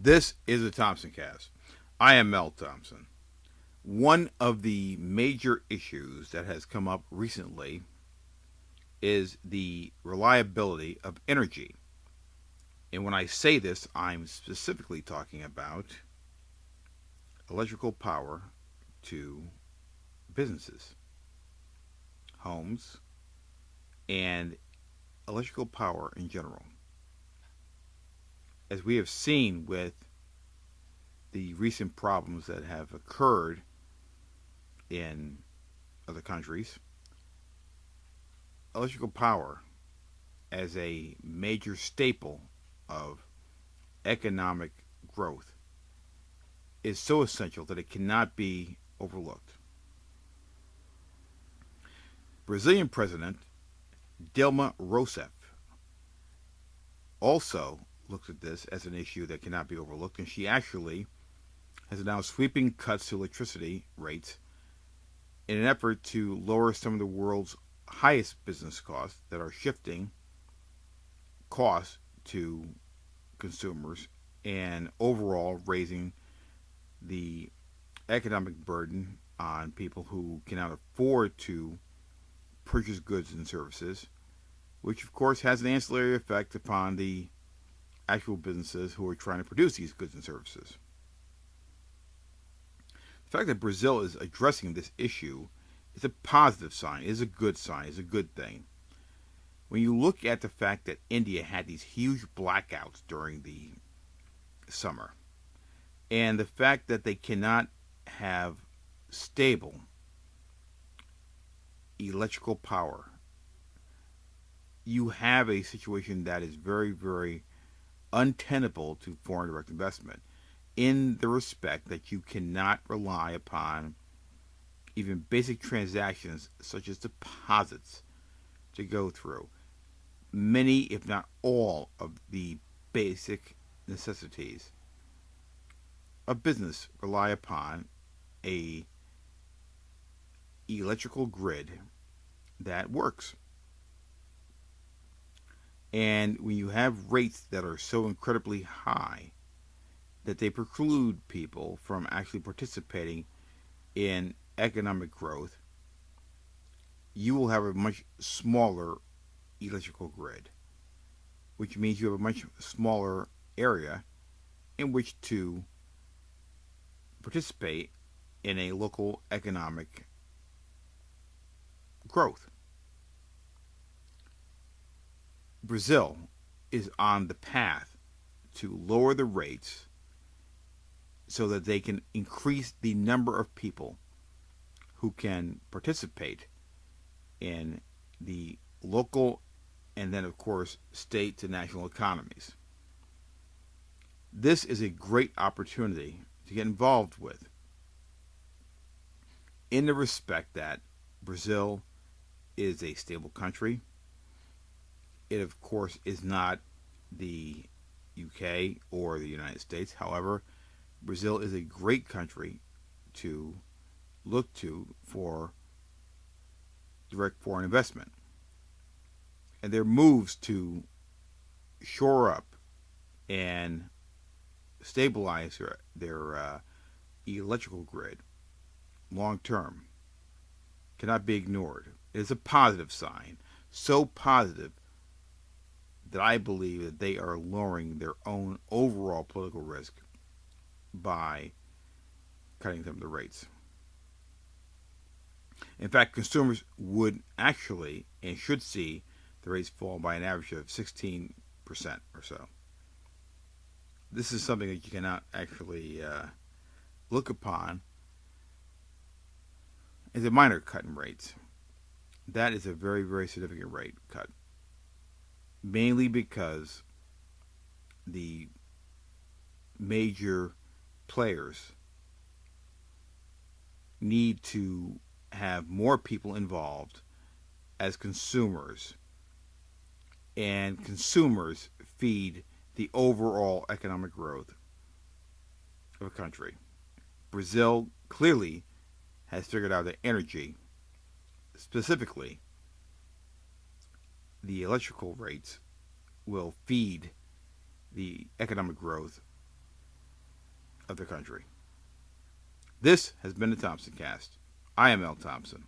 This is the Thompson Cast. I am Mel Thompson. One of the major issues that has come up recently is the reliability of energy. And when I say this, I'm specifically talking about electrical power to businesses, homes, and electrical power in general. As we have seen with the recent problems that have occurred in other countries, electrical power as a major staple of economic growth is so essential that it cannot be overlooked. Brazilian President Dilma Rousseff also looks at this as an issue that cannot be overlooked, and she actually has announced sweeping cuts to electricity rates in an effort to lower some of the world's highest business costs that are shifting costs to consumers and overall raising the economic burden on people who cannot afford to purchase goods and services, which of course has an ancillary effect upon the actual businesses who are trying to produce these goods and services. The fact that Brazil is addressing this issue is a positive sign, is a good sign, is a good thing. When you look at the fact that India had these huge blackouts during the summer, and the fact that they cannot have stable electrical power, you have a situation that is very, very untenable to foreign direct investment in the respect that you cannot rely upon even basic transactions such as deposits to go through. Many, if not all, of the basic necessities of business rely upon a electrical grid that works. And when you have rates that are so incredibly high that they preclude people from actually participating in economic growth, you will have a much smaller electrical grid, which means you have a much smaller area in which to participate in a local economic growth. Brazil is on the path to lower the rates so that they can increase the number of people who can participate in the local and then, of course, state to national economies. This is a great opportunity to get involved with, in the respect that Brazil is a stable country. It, of course, is not the UK or the United States. However, Brazil is a great country to look to for direct foreign investment. And their moves to shore up and stabilize their electrical grid long term cannot be ignored. It is a positive sign, so positive that I believe that they are lowering their own overall political risk by cutting some of the rates. In fact, consumers would actually and should see the rates fall by an average of 16% or so. This is something that you cannot actually look upon as a minor cut in rates. That is a very, very significant rate cut, mainly because the major players need to have more people involved as consumers, and consumers feed the overall economic growth of a country. Brazil clearly has figured out that energy, specifically the electrical rates, will feed the economic growth of the country. This has been the Thompson Cast. I am L. Thompson.